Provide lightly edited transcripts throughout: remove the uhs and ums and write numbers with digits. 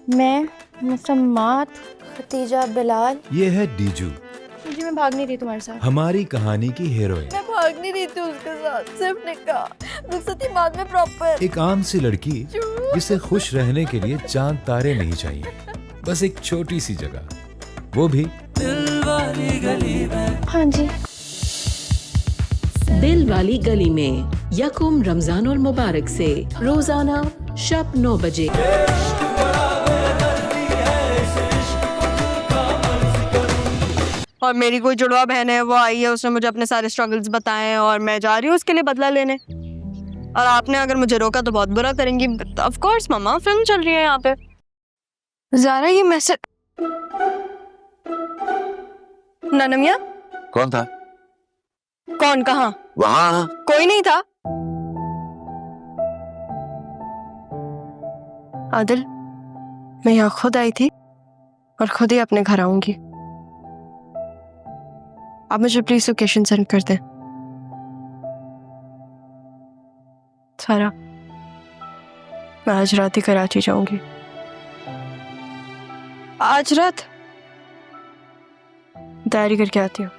मैं मुसम्मात खतीजा बिलाल। ये है डीजू, जी मैं भाग नहीं रही तुम्हारे साथ। हमारी कहानी की हीरोइन। मैं भाग नहीं रही थी उसके साथ, सिर्फ निकाह रुखसती बाद में प्रॉपर। एक आम सी लड़की जिसे खुश रहने के लिए चांद तारे नहीं चाहिए, बस एक छोटी सी जगह, वो भी दिल वाली गली में। हाँ जी। दिल वाली गली में यकुम रमजानुल मुबारक से रोजाना शब 9 बजे। और मेरी कोई जुड़वा बहन है, वो आई है, उसने मुझे अपने सारे स्ट्रगल्स बताए और मैं जा रही हूँ उसके लिए बदला लेने। और आपने अगर मुझे रोका तो बहुत बुरा करेंगी। ऑफ कोर्स मामा, फिल्म चल रही है यहाँ पे। ज़ारा ये मैसेज। ननमिया कौन था? कौन? कहाँ? वहाँ कोई नहीं था। आदिल, मैं यहाँ खुद आई थी और खुद ही अपने घर आऊंगी। आप मुझे प्लीज लोकेशन सेंड कर दें। सारा, मैं आज रात ही कराची जाऊंगी। आज रात तैयारी करके आती हूँ।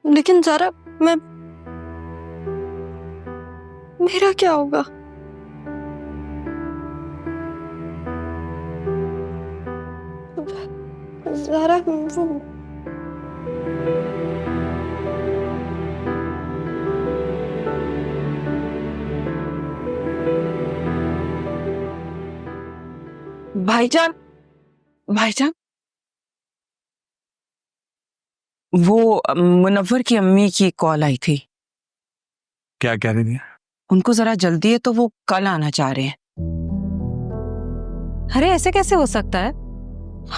लेकिन सारा, मेरा क्या होगा? ज़ारा, भाईजान, भाईजान, वो मुनव्वर की अम्मी की कॉल आई थी। क्या कह रही थी? उनको जरा जल्दी है तो वो कल आना चाह रहे हैं। अरे ऐसे कैसे हो सकता है?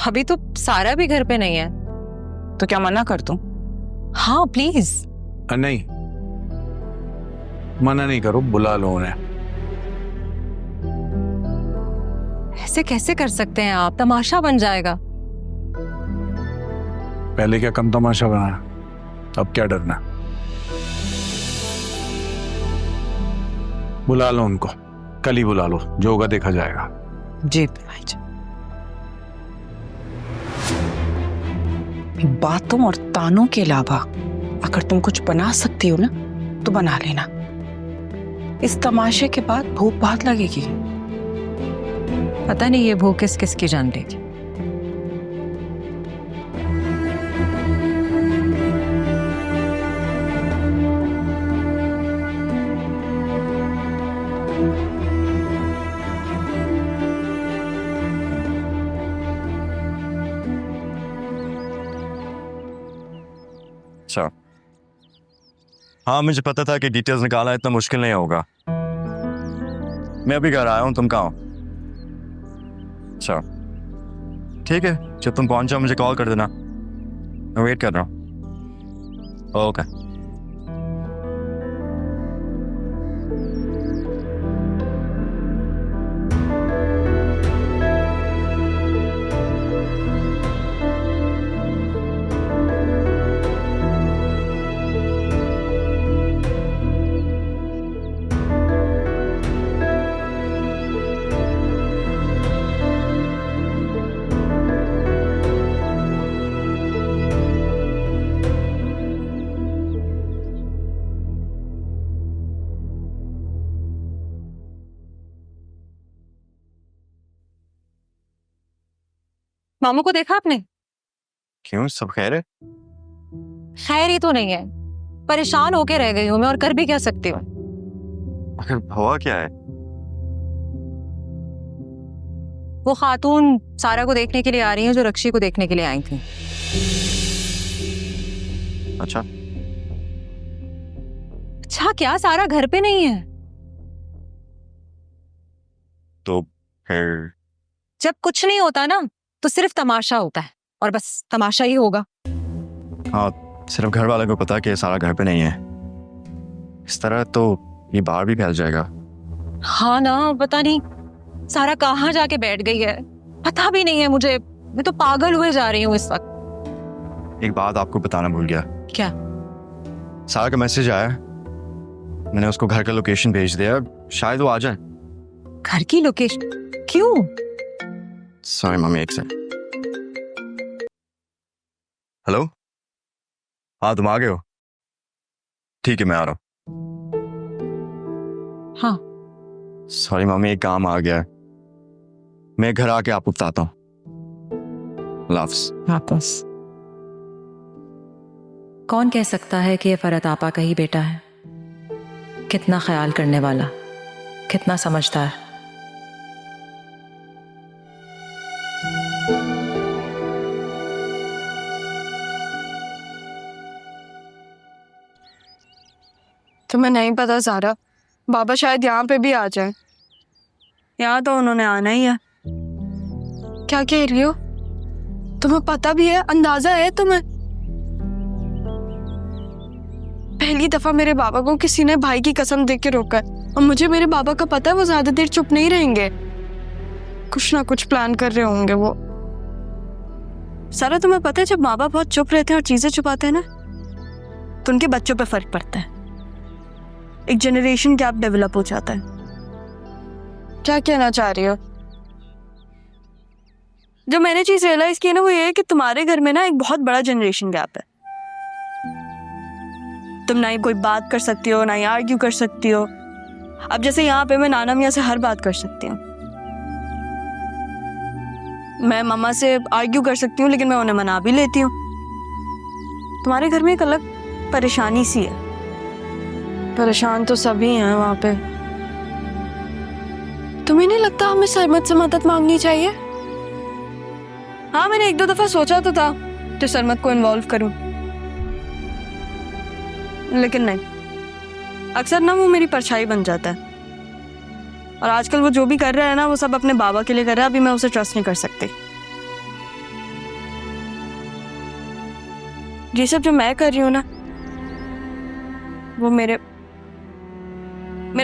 अभी तो सारा भी घर पे नहीं है। तो क्या मना कर दूं? हाँ प्लीज। नहीं, मना नहीं करो, बुला लो उन्हें। ऐसे कैसे कर सकते हैं आप? तमाशा बन जाएगा। पहले क्या कम तमाशा बनाया, अब क्या डरना? बुला लो उनको, कल ही बुला लो, जो होगा देखा जाएगा। जी भाईजान। बातों और तानों के अलावा अगर तुम कुछ बना सकती हो ना तो बना लेना। इस तमाशे के बाद भूख बहुत लगेगी। पता नहीं ये भूख किस किस की जान लेगी। अच्छा, हाँ मुझे पता था कि डिटेल्स निकालना इतना मुश्किल नहीं होगा। मैं अभी घर आया हूँ, तुम कहाँ हो? अच्छा ठीक है, जब तुम पहुंच जाओ मुझे कॉल कर देना, मैं वेट कर रहा हूँ। ओके। मामू को देखा आपने? क्यों, सब खैर है? खैर ही तो नहीं है, परेशान होके रह गई हूँ मैं, और कर भी क्या सकती हूँ। आखिर हुआ क्या है? वो खातून सारा को देखने के लिए आ रही हैं जो रक्षी को देखने के लिए आई थी। अच्छा अच्छा क्या, सारा घर पे नहीं है? तो फिर? जब कुछ नहीं होता ना तो सिर्फ तमाशा होता है, और बस तमाशा ही होगा। हाँ, सिर्फ घर वालों को पता कि सारा घर पे नहीं है। इस तरह तो ये बाहर भी फैल जाएगा। हाँ ना, पता नहीं सारा कहाँ जाके बैठ गई है, पता भी नहीं है मुझे। मैं तो पागल हुए जा रही हूँ इस वक्त। एक बात आपको बताना भूल गया। क्या? सारा का मैसेज आया, मैंने उसको घर का लोकेशन भेज दिया, शायद वो आ जाए। घर की लोकेशन? क्यों? सॉरी मम्मी, एक सेकंड। हेलो, हाँ तुम आ गए हो? ठीक है मैं आ रहा हूँ। हाँ। सॉरी मम्मी, एक काम आ गया है, मैं घर आके आपको बताता हूँ। लव्स। वापस कौन कह सकता है कि ये फरहत आपा का ही बेटा है? कितना ख्याल करने वाला, कितना समझदार। तुम्हें नहीं पता सारा, बाबा शायद यहाँ पे भी आ जाए। यहाँ तो उन्होंने आना ही है। क्या कह रही हो? तुम्हें पता भी है, अंदाजा है तुम्हें? पहली दफा मेरे बाबा को किसी ने भाई की कसम दे के रोका है, और मुझे मेरे बाबा का पता है वो ज्यादा देर चुप नहीं रहेंगे। कुछ ना कुछ प्लान कर रहे होंगे वो। सारा तुम्हें पता है जब माँ बाप बहुत चुप रहते हैं और चीजें छुपाते हैं ना, तो उनके बच्चों पे फर्क पड़ता है। एक जनरेशन गैप डेवलप हो जाता है। क्या कहना चाह रही हो? जो मैंने चीज रियलाइज की ना वो ये है कि तुम्हारे घर में ना एक बहुत बड़ा जनरेशन गैप है। तुम ना ही कोई बात कर सकती हो, ना ही आर्ग्यू कर सकती हो। अब जैसे यहाँ पे मैं नाना मियाँ से हर बात कर सकती हूँ, मैं मम्मा से आर्ग्यू कर सकती हूँ, लेकिन मैं उन्हें मना भी लेती हूँ। तुम्हारे घर में एक अलग परेशानी सी है। परेशान तो सभी हैं वहां पे। तुम्हें नहीं लगता हमें सरमत से मदद मांगनी चाहिए? हाँ, मैंने एक दो दफा सोचा तो था कि सरमत को इन्वॉल्व करूं, लेकिन नहीं, अक्सर ना वो मेरी परछाई बन जाता है। और आजकल वो जो भी कर रहा है ना वो सब अपने बाबा के लिए कर रहा है। अभी मैं उसे ट्रस्ट नहीं कर सकती। ये सब जो मैं कर रही हूँ ना वो मेरा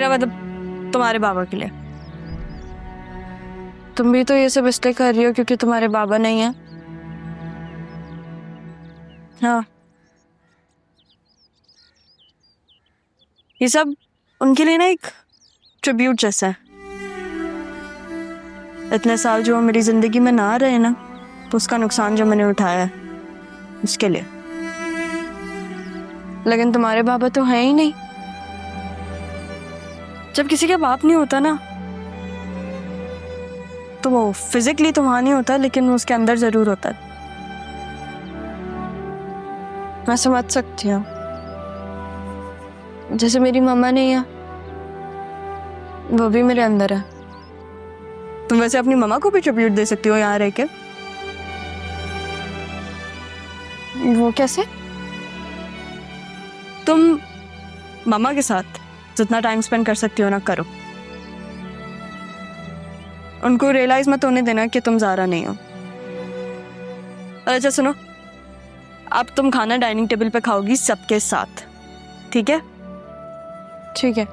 मतलब तुम्हारे बाबा के लिए। तुम भी तो ये सब इसलिए कर रही हो क्योंकि तुम्हारे बाबा नहीं है। हाँ, ये सब उनके लिए ना एक ट्रिब्यूट जैसा है। इतने साल जो मेरी जिंदगी में ना रहे ना, तो उसका नुकसान जो मैंने उठाया है उसके लिए। लेकिन तुम्हारे बाबा तो है ही नहीं। जब किसी का बाप नहीं होता ना, तो वो फिजिकली तो वहां नहीं होता, लेकिन वो उसके अंदर जरूर होता है। मैं समझ सकती हूँ। जैसे मेरी मम्मा नहीं है, वो भी मेरे अंदर है। तुम वैसे अपनी मम्मा को भी ट्रिब्यूट दे सकती हो यहाँ रह के। वो कैसे? तुम मम्मा के साथ जितना टाइम स्पेंड कर सकती हो ना करो। उनको रियलाइज मत होने देना कि तुम ज़ारा नहीं हो। अच्छा सुनो, अब तुम खाना डाइनिंग टेबल पे खाओगी सबके साथ, ठीक है? ठीक है।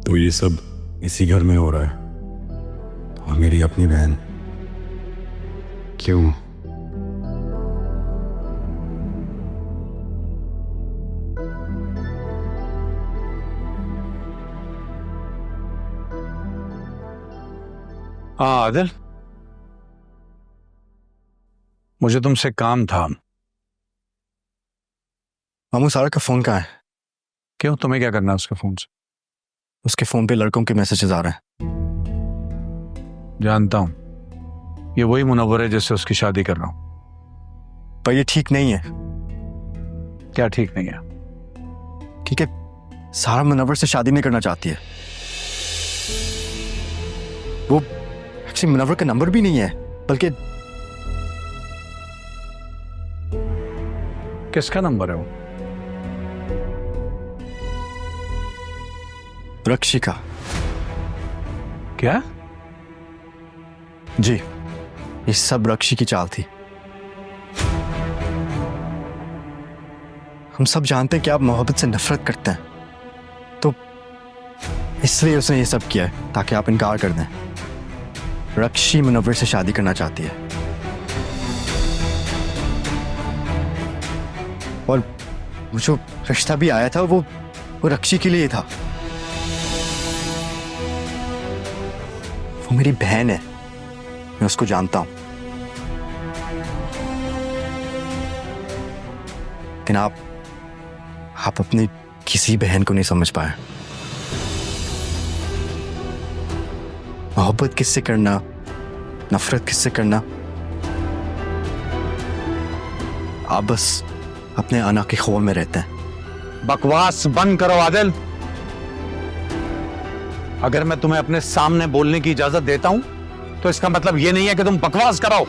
तो ये सब इसी घर में हो रहा है, और मेरी अपनी बहन क्यों? हाँ आदिल, मुझे तुमसे काम था। मामू, सारा का फोन कहाँ है? क्यों, तुम्हें क्या करना है उसके फोन से? उसके फोन पे लड़कों के मैसेजेस आ रहे हैं। जानता हूं, ये वही मुनव्वर है जिससे उसकी शादी कर रहा हूं। पर ये ठीक नहीं है। क्या ठीक नहीं है? ठीक है, सारा मुनव्वर से शादी नहीं करना चाहती है। वो एक्चुअली मुनव्वर का नंबर भी नहीं है, बल्कि किसका नंबर है वो? रक्षी का। क्या? जी, ये सब रक्षी की चाल थी। हम सब जानते हैं कि आप मोहब्बत से नफरत करते हैं, तो इसलिए उसने ये सब किया है ताकि आप इनकार कर दें। रक्षी मुनव्वर से शादी करना चाहती है और वो जो रिश्ता भी आया था वो रक्षी के लिए था। वो मेरी बहन है, मैं उसको जानता हूं, लेकिन आप अपनी किसी बहन को नहीं समझ पाए। मोहब्बत किससे करना, नफरत किससे करना, आप बस अपने अना के ख्याल में रहते हैं। बकवास बंद करो आदिल। अगर मैं तुम्हें अपने सामने बोलने की इजाजत देता हूं तो इसका मतलब यह नहीं है कि तुम बकवास करो।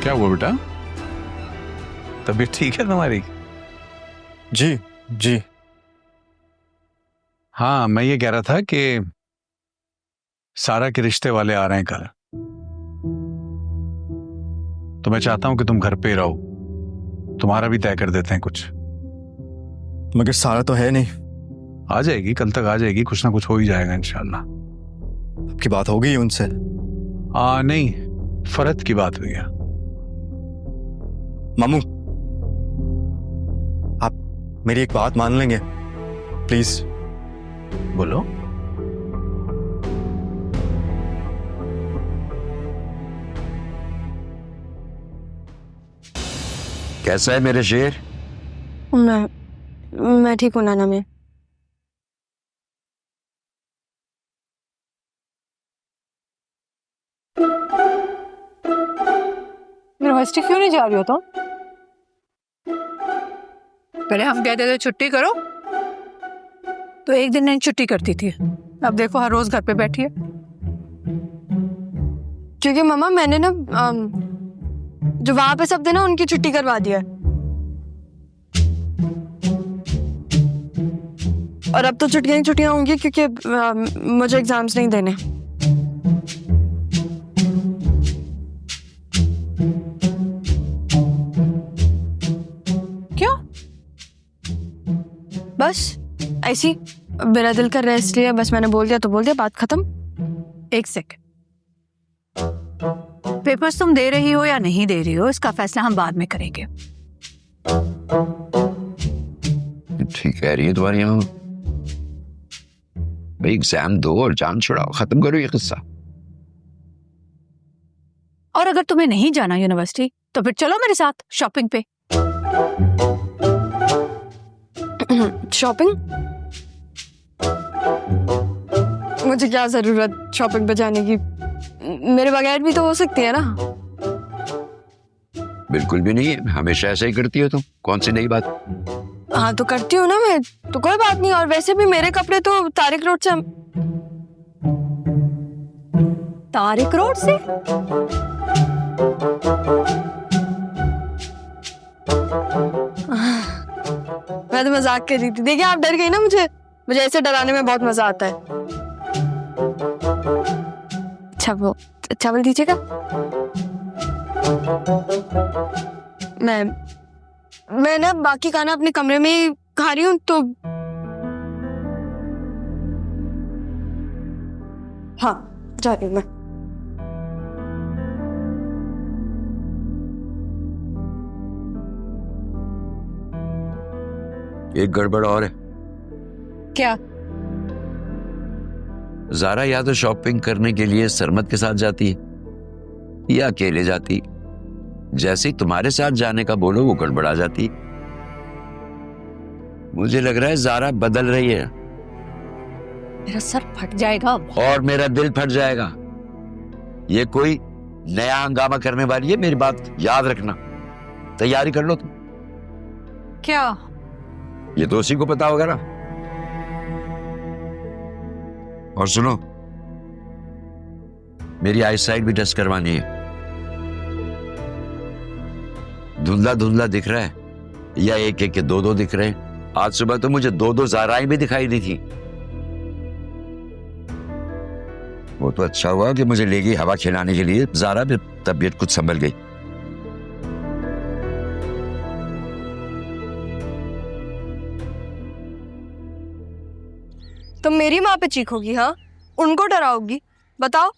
क्या हुआ बेटा, तबीयत ठीक है तुम्हारी? जी जी। हाँ, मैं ये कह रहा था कि सारा के रिश्ते वाले आ रहे हैं कल, तो मैं चाहता हूं कि तुम घर पे रहो, तुम्हारा भी तय कर देते हैं कुछ। मगर सारा तो है नहीं। आ जाएगी, कल तक आ जाएगी, कुछ ना कुछ हो ही जाएगा इंशाल्लाह। आपकी बात हो गई उनसे? नहीं, फरत की बात हुई है। मामू, आप मेरी एक बात मान लेंगे प्लीज? बोलो। कैसा है मेरे शेर? मैं ठीक हूँ नाना। मैं यूनिवर्सिटी क्यों नहीं जा रही हो तुम? पहले हम कहते थे छुट्टी करो तो एक दिन नहीं छुट्टी करती थी, अब देखो हर रोज घर पे बैठी है। क्योंकि मामा मैंने ना जो वहां पे सब थे ना उनकी छुट्टी करवा दिया है, और अब तो छुट्टियां होंगी क्योंकि मुझे एग्जाम्स नहीं देने। क्यों? बस ऐसी मेरा दिल कर रहा है इसलिए बस मैंने बोल दिया तो बोल दिया, बात खत्म। एक सेकंड, पेपर्स तुम दे रही हो या नहीं दे रही हो इसका फैसला हम बाद में करेंगे। ठीक कह रही है तुम्हारी यहाँ भाई, एग्जाम दो और जान छुड़ाओ, खत्म करो ये किस्सा। और अगर तुम्हें नहीं जाना यूनिवर्सिटी तो फिर चलो मेरे साथ शॉपिंग पे। शॉपिंग? मुझे क्या जरूरत शॉपिंग पे जाने की, मेरे बगैर भी तो हो सकती है ना। बिल्कुल भी नहीं है, हमेशा ऐसा ही करती हो तुम, कौन सी नई बात? हाँ तो करती हूँ ना मैं, तो कोई बात नहीं। और वैसे भी मेरे कपड़े तो तारिक रोड से। तारिक रोड से? मैं तो मजाक कर रही थी। देखिए आप डर गई ना, मुझे ऐसे डराने में बहुत मजा आता है। चावल दीजिएगा। मैं ना बाकी खाना अपने कमरे में ही खा रही हूँ, तो हाँ जा रही हूँ मैं। एक गड़बड़ और है। क्या? ज़ारा या तो शॉपिंग करने के लिए सरमद के साथ जाती है या अकेले जाती। जैसे ही तुम्हारे साथ जाने का बोलो वो गड़बड़ा जाती। मुझे लग रहा है ज़ारा बदल रही है। मेरा सर फट जाएगा और मेरा दिल फट जाएगा। ये कोई नया हंगामा करने वाली है, मेरी बात याद रखना। तैयारी कर लो तुम। क्या? ये तो उसी को पता होगा ना। और सुनो, मेरी आई साइट भी टेस्ट करवानी है। धुंधला धुंधला दिख रहा है या एक एक के दो दो दिख रहे हैं? आज सुबह तो मुझे दो दो ज़ाराएं भी दिखाई दी थी। वो तो अच्छा हुआ कि मुझे ले गई हवा खिलाने के लिए। ज़ारा भी तबीयत कुछ संभल गई। तुम मेरी माँ पे चीखोगी? हाँ, उनको डराओगी? बताओ।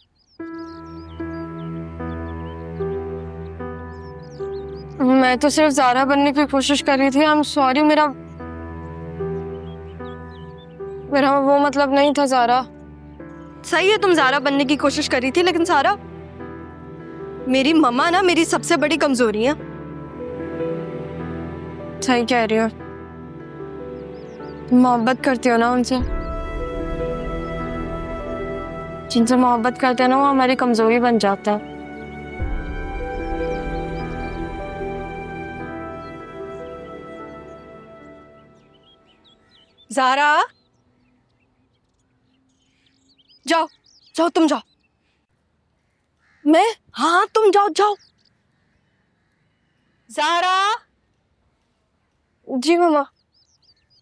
मैं तो सिर्फ ज़ारा बनने की कोशिश कर रही थी। आई एम सॉरी, मेरा वो मतलब नहीं था ज़ारा। सही है, तुम ज़ारा बनने की कोशिश कर रही थी, लेकिन ज़ारा, मेरी मम्मा ना मेरी सबसे बड़ी कमजोरी है। सही कह रही हो, तुम मोहब्बत करती हो ना उनसे। जिनसे मोहब्बत करते हैं ना, वो हमारी कमजोरी बन जाता है। ज़ारा, जाओ जाओ, तुम जाओ। मैं? हाँ, तुम जाओ जाओ। ज़ारा, जी मम्मा।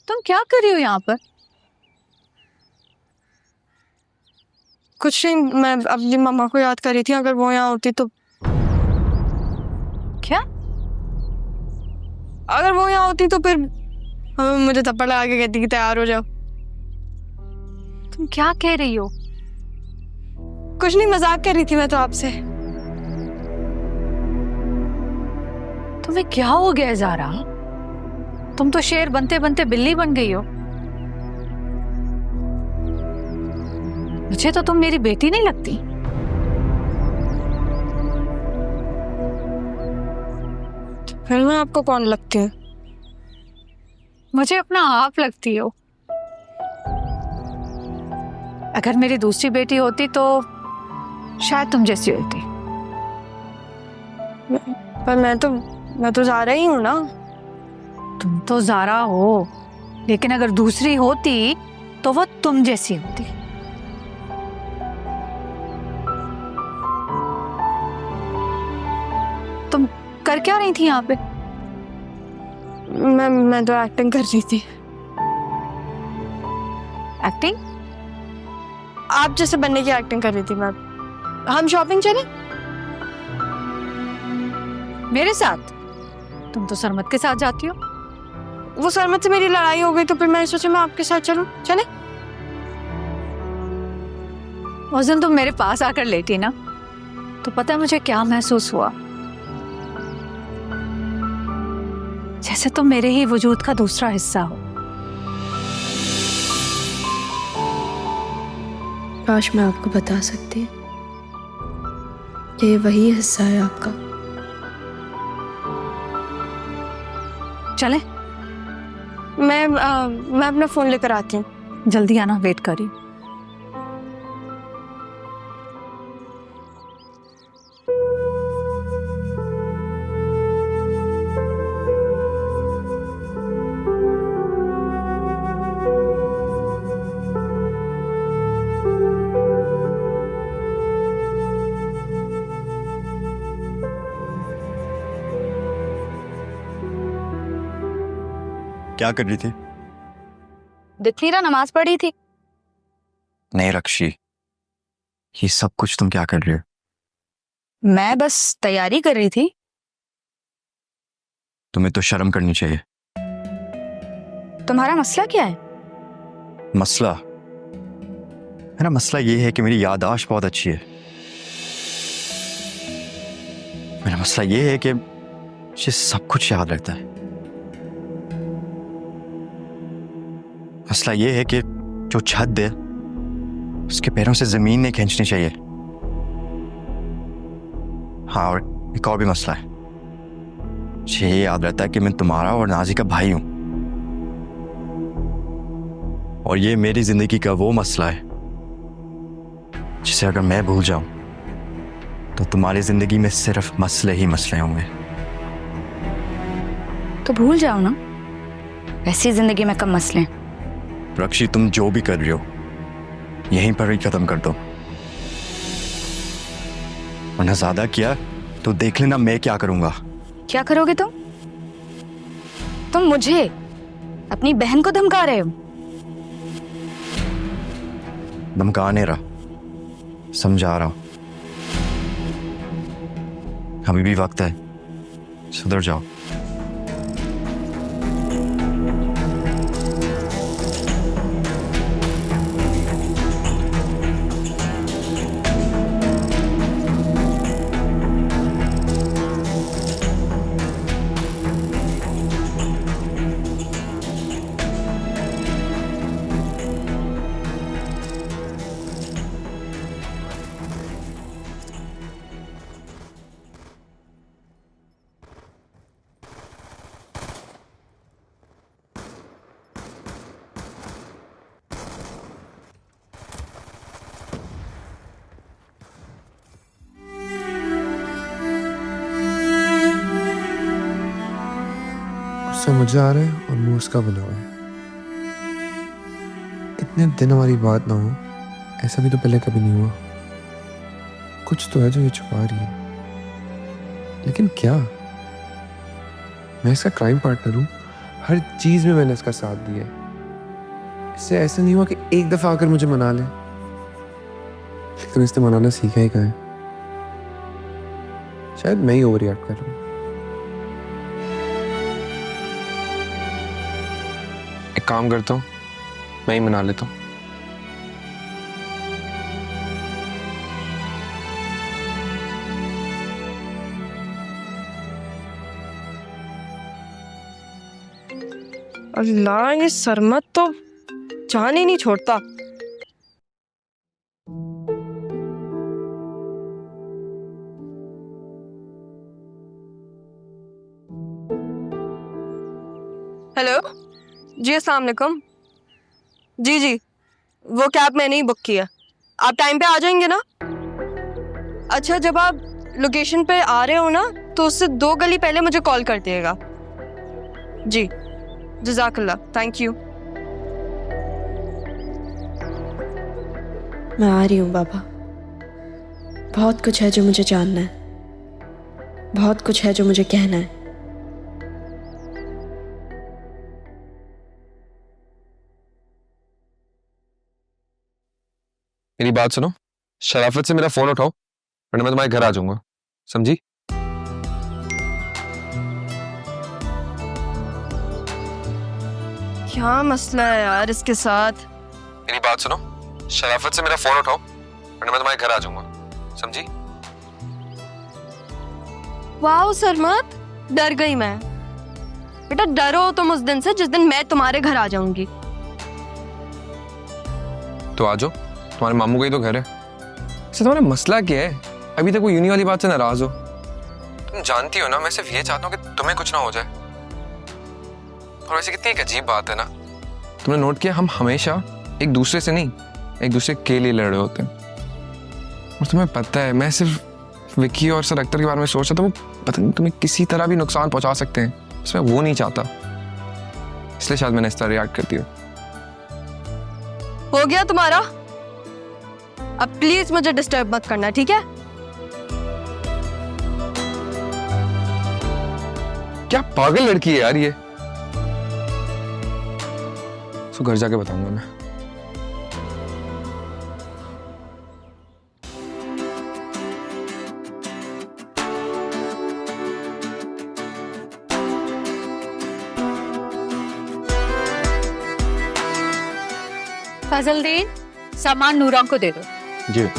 तुम क्या कर रही हो यहाँ पर? कुछ नहीं, मैं अपनी मम्मा को याद कर रही थी। अगर वो यहाँ होती तो। क्या? अगर वो यहाँ होती तो फिर मुझे थप्पड़ लगा के कहती कि तैयार हो जाओ। तुम क्या कह रही हो? कुछ नहीं, मजाक कर रही थी मैं तो आपसे। तुम्हें क्या हो गया ज़ारा? तुम तो शेर बनते बनते बिल्ली बन गई हो। मुझे तो तुम मेरी बेटी नहीं लगती। फिर मैं आपको कौन लगती हूँ? मुझे अपना आप लगती हो। अगर मेरी दूसरी बेटी होती तो शायद तुम जैसी होती। पर मैं तो ज़ारा ही हूँ ना। तुम तो ज़ारा हो, लेकिन अगर दूसरी होती तो वो तुम जैसी होती। तुम कर क्या रही थी यहाँ पे? मैं तो एक्टिंग कर रही थी। एक्टिंग? आप जैसे बनने की एक्टिंग कर रही थी मैं। हम शॉपिंग चले? मेरे साथ? तुम तो सरमत के साथ जाती हो। वो सरमत से मेरी लड़ाई हो गई तो फिर मैंने सोचा मैं आपके साथ चलूं। चले? उस दिन तुम मेरे पास आकर लेटी ना, तो पता है मुझे क्या महसूस हुआ? जैसे तुम मेरे ही वजूद का दूसरा हिस्सा हो। काश मैं आपको बता सकती कि ये वही हिस्सा है आपका। चले? मैं अपना फोन लेकर आती हूँ। जल्दी आना, वेट कर रही हूं। क्या कर रही थी? दिख नहीं रहा, नमाज पढ़ी थी। नहीं रक्षी, ये सब कुछ तुम क्या कर रही हो? मैं बस तैयारी कर रही थी। तुम्हें तो शर्म करनी चाहिए। तुम्हारा मसला क्या है? मसला? मेरा मसला ये है कि मेरी याददाश्त बहुत अच्छी है। मेरा मसला ये है कि मुझे सब कुछ याद रहता है। मसला ये है कि जो छत दे उसके पैरों से जमीन नहीं खींचनी चाहिए। हाँ, और एक और भी मसला है। मुझे ये याद रहता है कि मैं तुम्हारा और नाजी का भाई हूं, और ये मेरी जिंदगी का वो मसला है जिसे अगर मैं भूल जाऊं तो तुम्हारी जिंदगी में सिर्फ मसले ही मसले होंगे। तो भूल जाओ ना, ऐसी जिंदगी में कम मसले हैं। रक्षी, तुम जो भी कर रही हो यहीं पर ही खत्म कर दो, वरना ज्यादा किया तो देख लेना मैं क्या करूंगा। क्या करोगे तुम? तुम मुझे, अपनी बहन को धमका रहे हो? धमका नहीं रहा, समझा रहा हूं, अभी भी वक्त है, सुधर जाओ। गुस्सा मुझे आ रहा है और मुंह उसका बना हुआ है। इतने दिन हमारी बात ना हो, ऐसा भी तो पहले कभी नहीं हुआ। कुछ तो है जो ये छुपा रही है, लेकिन क्या? मैं इसका क्राइम पार्टनर हूँ, हर चीज में मैंने इसका साथ दिया है। इससे ऐसा नहीं हुआ कि एक दफा आकर मुझे मना ले, लेकिन इसने मनाना सीखा ही कहाँ है? शायद मैं ही ओवर रिएक्ट कर रहा हूँ। एक काम करता हूँ, मैं ही मना लेता हूँ। अल्लाह, ये सरमत तो जान ही नहीं छोड़ता। हेलो जी, अस्सलाम वालेकुम। जी, वो कैब मैंने ही बुक किया। आप टाइम पे आ जाएंगे ना? अच्छा, जब आप लोकेशन पे आ रहे हो ना, तो उससे 2 गली पहले मुझे कॉल कर दिएगा। जी, जज़ाकल्लाह, थैंक यू। मैं आ रही हूँ बाबा। बहुत कुछ है जो मुझे जानना है, बहुत कुछ है जो मुझे कहना है। मेरी बात सुनो, शराफत से मेरा फोन उठाओ वरना मैं तुम्हारे घर आ जाऊंगा, समझी? क्या मसला है यार इसके साथ? मेरी बात सुनो, शराफत से मेरा फोन उठाओ वरना मैं तुम्हारे घर आ जाऊंगा, समझी? वाह सरमत, डर गई मैं। बेटा डरो तुम उस दिन से जिस दिन मैं तुम्हारे घर आ जाऊंगी। तो आ जाओ, तुम्हारे मामू का ही तो घर है। वैसे तुम्हारा मसला क्या है? अभी तक वो यूनी वाली बात से नाराज हो। तुम जानती हो ना, मैं सिर्फ ये चाहता हूँ कि तुम्हें कुछ ना हो जाए। और वैसे कितनी एक अजीब बात है ना, तुमने नोट किया, हम हमेशा एक दूसरे से नहीं, एक दूसरे के लिए लड़ रहे होते हैं। और तुम्हें पता है, मैं सिर्फ विक्की और सर अख्तर के बारे में सोच रहा था। वो पता नहीं तुम्हें किसी तरह भी नुकसान पहुंचा सकते हैं, इसमें वो नहीं चाहता, इसलिए शायद मैंने इस तरह रिएक्ट कर दिया। हो गया तुम्हारा? अब प्लीज मुझे डिस्टर्ब मत करना, ठीक है? क्या पागल लड़की है यार ये। सो घर जाके बताऊंगा मैं। फजलदीन, सामान नूरा को दे दो। जी।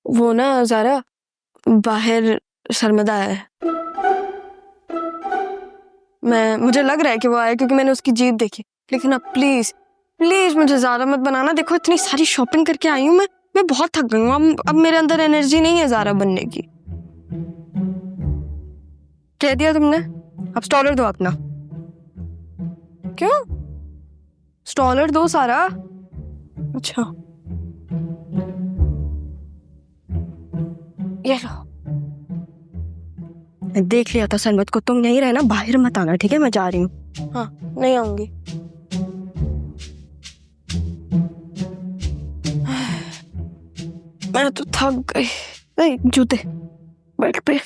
वो ना ज़ारा, बाहर शर्मिंदा है। मुझे लग रहा है कि वो आया क्योंकि मैंने उसकी जीप देखी, लेकिन अब प्लीज प्लीज मुझे ज़ारा मत बनाना। देखो इतनी सारी शॉपिंग करके आई हूँ मैं बहुत थक गई हूँ। अब मेरे अंदर एनर्जी नहीं है ज़ारा बनने की। कह दिया तुमने, अब स्टॉलर दो अपना। क्यों? स्टॉलर दो सारा। अच्छा ये लो, मैं देख लिया था सरमत को। तुम यहीं रहना, बाहर मत आना, ठीक है? मैं जा रही हूँ। हाँ नहीं आऊंगी। मैं तो थक गई। जूते बेल्ट पे।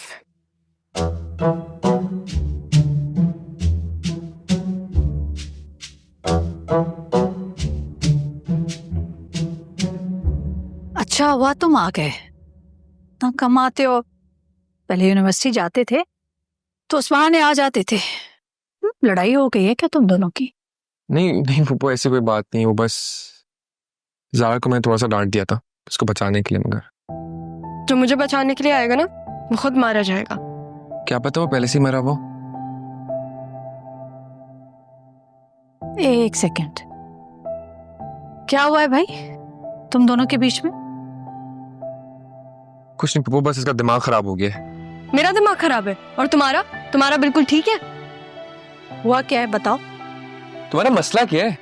अच्छा हुआ तुम आ गए। ना कमाते हो, पहले यूनिवर्सिटी जाते थे तो उस बहाने आ जाते थे। लड़ाई हो गई है क्या तुम दोनों की? नहीं नहीं फूफो, ऐसी कोई बात नहीं। वो बस ज़ारा को मैं थोड़ा सा डांट दिया था उसको बचाने के लिए, मगर जो मुझे बचाने के लिए आएगा ना वो खुद मारा जाएगा। क्या पता वो पहले से ही मरा वो। एक सेकंड, क्या हुआ है भाई तुम दोनों के बीच में? कुछ नहीं फूफो, बस इसका दिमाग खराब हो गया है। मेरा दिमाग खराब है और तुम्हारा बिल्कुल ठीक है। हुआ क्या है बताओ? तुम्हारा मसला क्या है?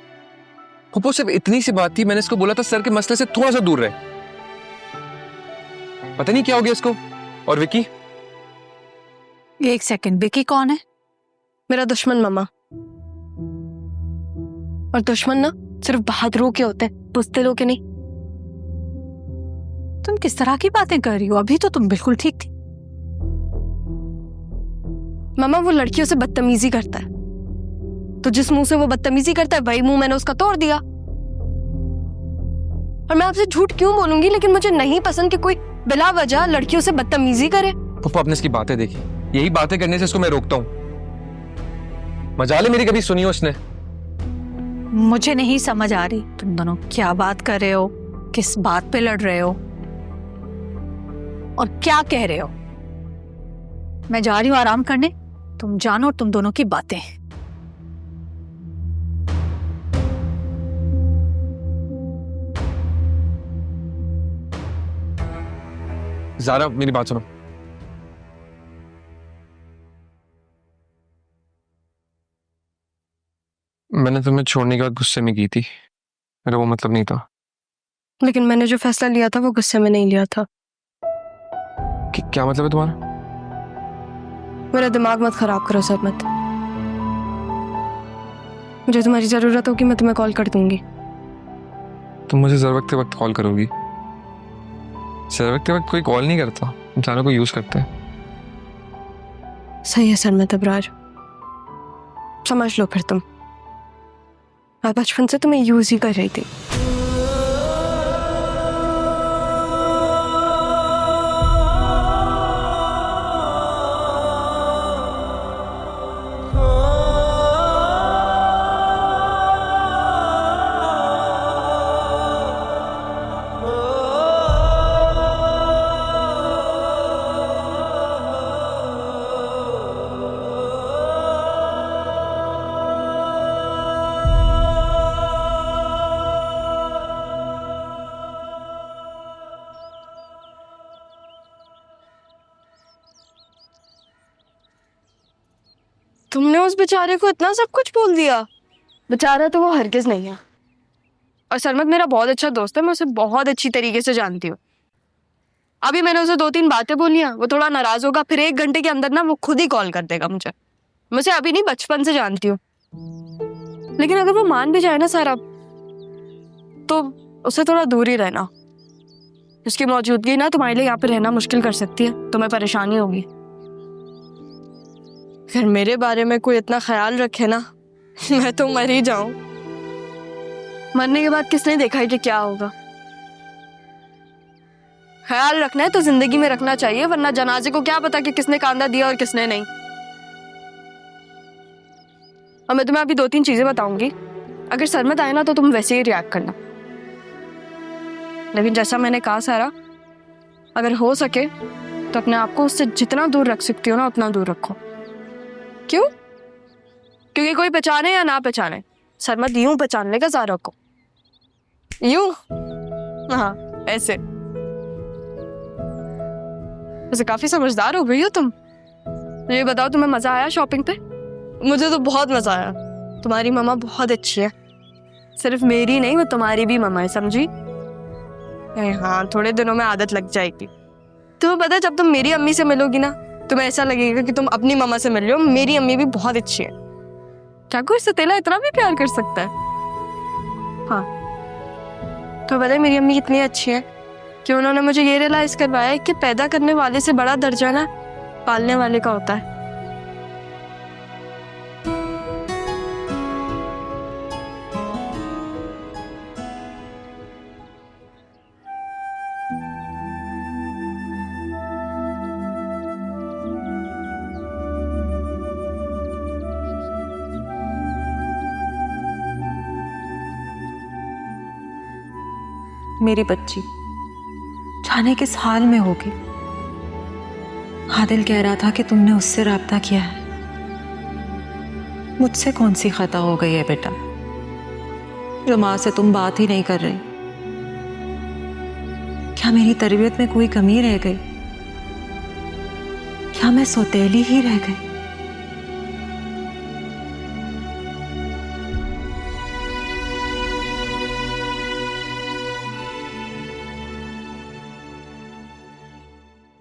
फूफो सिर्फ इतनी सी बात थी, मैंने इसको बोला था सर के मसले से थोड़ा सा दूर रहे। पता नहीं क्या हो गया इसको। और विकी? एक सेकंड, विकी कौन है? मेरा दुश्मन मामा। और दुश्मन ना सिर्फ बहादुरों के होते हैं, बुज़दिलों के नहीं। तुम किस तरह की बातें कर रही हो? अभी तो तुम बिल्कुल ठीक थी। मामा वो लड़कियों से बदतमीजी करता है, तो जिस मुंह से वो बदतमीजी करता है वही मुंह मैंने उसका तोड़ दिया। और मैं आपसे झूठ क्यों बोलूंगी, लेकिन मुझे नहीं पसंद कि कोई बिला वजह लड़कियों से बदतमीजी करे। फूफो आपने इसकी बातें देखी, यही बातें करने से इसको मैं रोकता हूँ। मजाल है मेरी कभी सुनी हो उसने? मुझे नहीं समझ आ रही तुम दोनों क्या बात कर रहे हो, किस बात पे लड़ रहे हो और क्या कह रहे हो। मैं जा रही हूँ आराम करने, तुम जानो तुम दोनों की बातें। ज़ारा मेरी बात सुनो। मैंने तुम्हें छोड़ने के बाद गुस्से में की थी, मेरा वो मतलब नहीं था। लेकिन मैंने जो फैसला लिया था वो गुस्से में नहीं लिया था। क्या मतलब है तुम्हारा? मेरा दिमाग मत खराब करो सरमत। मुझे तुम्हारी जरूरत होगी मैं तुम्हें कॉल कर दूंगी। तुम मुझे जरूरत के वक्त कॉल करोगी? जरूरत के वक्त कोई कॉल नहीं करता, इंसानों को यूज करते हैं। सही है सरमत अबरार, समझ लो फिर तुम। मैं बचपन से तुम्हें यूज ही कर रही थी। तुमने उस बेचारे को इतना सब कुछ बोल दिया। बेचारा तो वो हरगिज नहीं है। और सरमत मेरा बहुत अच्छा दोस्त है, मैं उसे बहुत अच्छी तरीके से जानती हूँ। अभी मैंने उसे 2-3 बातें बोली हैं, वो थोड़ा नाराज होगा, फिर 1 घंटे के अंदर ना वो खुद ही कॉल कर देगा मुझे। मुझे अभी नहीं, बचपन से जानती हूँ। लेकिन अगर वो मान भी जाए ना सारा, तो उससे थोड़ा दूर ही रहना। उसकी मौजूदगी ना तुम्हारे लिए यहाँ पे रहना मुश्किल कर सकती है, तुम्हें परेशानी होगी। अगर मेरे बारे में कोई इतना ख्याल रखे ना, मैं तो मर ही जाऊं। मरने के बाद किसने देखा है कि क्या होगा। ख्याल रखना है तो जिंदगी में रखना चाहिए, वरना जनाजे को क्या पता कि किसने कांदा दिया और किसने नहीं। और मैं तुम्हें अभी 2-3 चीजें बताऊंगी, अगर सरमत आए ना तो तुम वैसे ही रिएक्ट करना। लेकिन जैसा मैंने कहा सारा, अगर हो सके तो अपने आप को उससे जितना दूर रख सकती हो ना उतना दूर रखो। क्यों? क्योंकि कोई पहचाने या ना पहचाने, सरमत यूं पहचान लेगा ज़ारा को, यूं। हाँ ऐसे। वैसे काफी समझदार हो गई हो तुम। ये बताओ तुम्हें मजा आया शॉपिंग पे? मुझे तो बहुत मजा आया। तुम्हारी मम्मा बहुत अच्छी है, सिर्फ मेरी नहीं वो तुम्हारी भी मम्मा है, समझी? हाँ थोड़े दिनों में आदत लग जाएगी। तुम्हें पता है जब तुम मेरी अम्मी से मिलोगी ना, तुम्हें ऐसा लगेगा कि तुम अपनी मम्मा से मिल रहे हो। मेरी अम्मी भी बहुत अच्छी है। क्या कोई सतीला इतना भी प्यार कर सकता है? हाँ तो पता है मेरी अम्मी कितनी अच्छी है कि उन्होंने मुझे ये रियलाइज करवाया कि पैदा करने वाले से बड़ा दर्जा ना पालने वाले का होता है। मेरी बच्ची जाने किस हाल में होगी। आदिल कह रहा था कि तुमने उससे राब्ता किया है। मुझसे कौन सी खता हो गई है बेटा, जो माँ से तुम बात ही नहीं कर रही? क्या मेरी तरबियत में कोई कमी रह गई? क्या मैं सौतेली ही रह गई?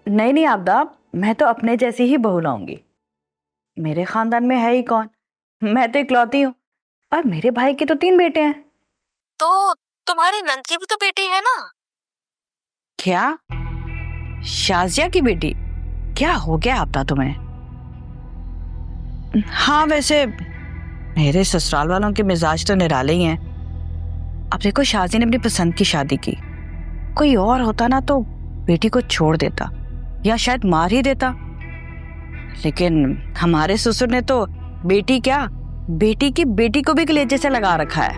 नहीं नहीं आबदा, मैं तो अपने जैसी ही बहू लाऊंगी। मेरे खानदान में है ही कौन, मैं तो इकलौती हूँ और मेरे भाई के तो 3 बेटे हैं। तो तुम्हारी नंद की भी तो बेटी है ना? क्या? शाजिया की बेटी? क्या हो गया आबदा तुम्हें? हाँ वैसे मेरे ससुराल वालों के मिजाज तो निराले ही हैं। अब देखो शाजी ने अपनी पसंद की शादी की, कोई और होता ना तो बेटी को छोड़ देता या शायद मार ही देता, लेकिन हमारे ससुर ने तो बेटी क्या, बेटी की बेटी को भी कलेजे से लगा रखा है।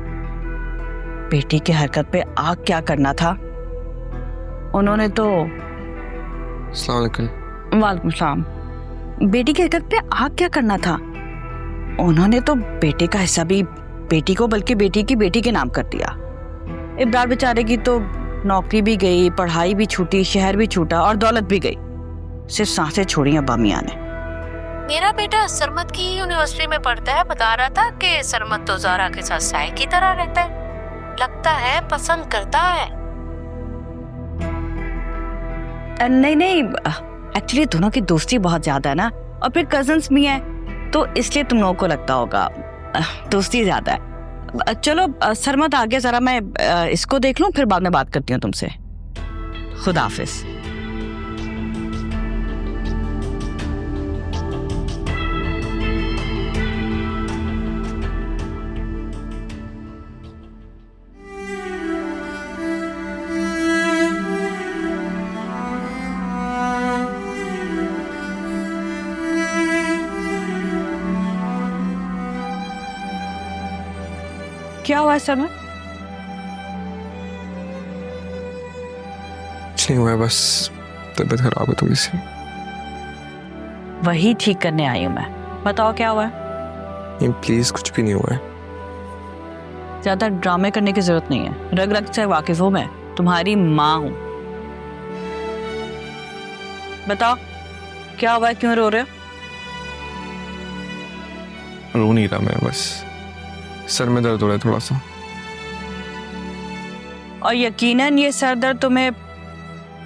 बेटी की हरकत पे आग क्या करना था, उन्होंने तो। अस्सलाम वालेकुम। वालेकुम सलाम। बेटी की हरकत पे आग क्या करना था, उन्होंने तो बेटे का हिस्सा भी बेटी को बल्कि बेटी की बेटी के नाम कर दिया। इब्रार बेचारे की तो नौकरी भी गई, पढ़ाई भी छूटी, शहर भी छूटा और दौलत भी गई, सिर्फ सांसें छोड़ी अब्बा मियां ने। मेरा बेटा सरमत की यूनिवर्सिटी में पढ़ता है, बता रहा था कि सरमत तो ज़ारा के साथ साय की तरह रहता है, लगता है पसंद करता है। नहीं नहीं, एक्चुअली दोनों की दोस्ती बहुत ज्यादा है ना, और फिर कजन्स भी हैं, तो इसलिए तुम लोगों को लगता होगा दोस्ती ज्यादा है। चलो सरमत आ गया, जरा मैं इसको देख लूं, फिर बाद में बात करती हूँ तुमसे। खुदा हाफिज। क्या हुआ सरमत? कुछ नहीं हुआ है, बस तबीयत खराब है थोड़ी सी। वही ठीक करने आई हूँ मैं, बताओ क्या हुआ है? नहीं प्लीज, कुछ भी नहीं हुआ है। ज्यादा ड्रामे करने की जरूरत नहीं है, रग रग से वाकिफ हूँ मैं, तुम्हारी माँ हूँ। बताओ क्या हुआ है, क्यों रो रहे हो? रो नहीं रहा मैं, बस सर में दर्द हो रहा है थोड़ा सा। और यकीनन ये सर दर्द तुम्हें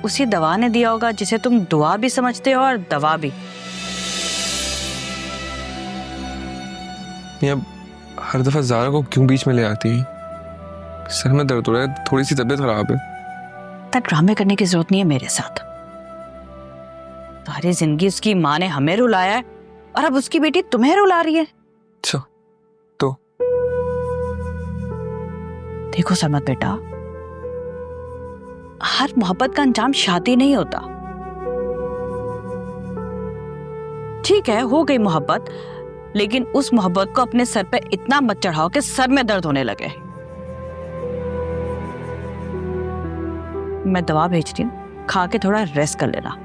उसी दवा ने दिया होगा जिसे तुम दुआ भी समझते हो और दवा भी। ये अब हर दफा ज़ारा को क्यों बीच में ले आती है? सर में दर्द हो रहा है, थोड़ी सी तबीयत खराब है। तब ड्रामे करने की जरूरत नहीं है मेरे साथ। सारी जिंदगी उसकी माँ ने हमें रुलाया है और अब उसकी बेटी तुम्हें रुला रही है। अच्छा तो देखो सरमत बेटा, हर मोहब्बत का अंजाम शादी नहीं होता। ठीक है हो गई मोहब्बत, लेकिन उस मोहब्बत को अपने सर पे इतना मत चढ़ाओ कि सर में दर्द होने लगे। मैं दवा भेज रही हूँ, खा के थोड़ा रेस्ट कर लेना,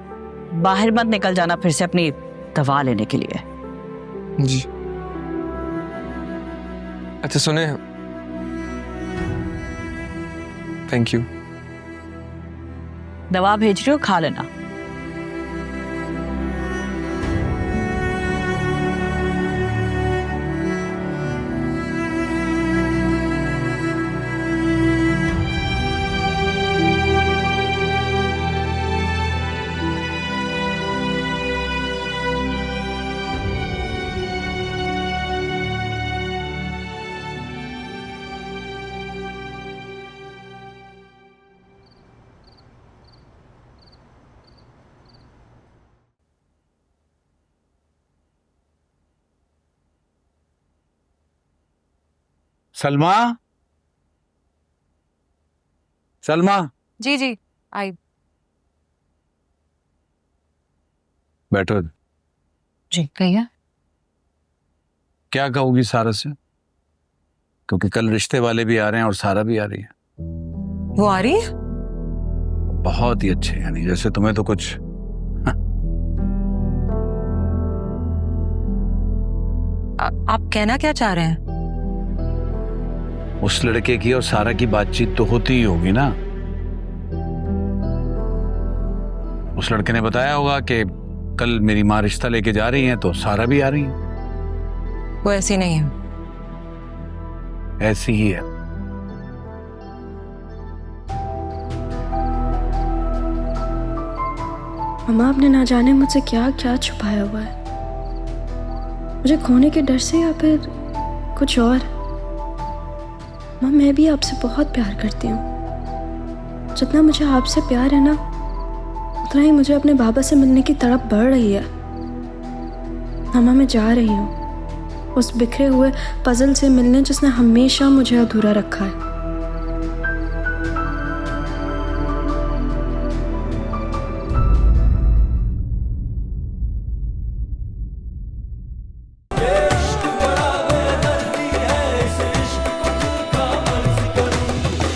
बाहर मत निकल जाना फिर से अपनी दवा लेने के लिए। जी। अच्छा सुने, थैंक यू। दवा भेज रही हो, खा लेना। सलमा, सलमा। जी जी आई। बैठो। जी कहिए। क्या कहोगी सारा से? क्योंकि कल रिश्ते वाले भी आ रहे हैं और सारा भी आ रही है। वो आ रही है? बहुत ही अच्छे, यानी जैसे तुम्हें तो कुछ आप कहना क्या चाह रहे हैं? उस लड़के की और सारा की बातचीत तो होती ही होगी ना। उस लड़के ने बताया होगा कि कल मेरी माँ रिश्ता लेके जा रही हैं तो सारा भी आ रही है। वो ऐसी नहीं है। ऐसी ही है। मम्मा, आपने ना जाने मुझसे क्या क्या छुपाया हुआ है, मुझे खोने के डर से या फिर कुछ और। माँ, मैं भी आपसे बहुत प्यार करती हूँ। जितना मुझे आपसे प्यार है ना, उतना ही मुझे अपने बाबा से मिलने की तड़प बढ़ रही है। मामा, मैं जा रही हूँ उस बिखरे हुए पजल से मिलने जिसने हमेशा मुझे अधूरा रखा है।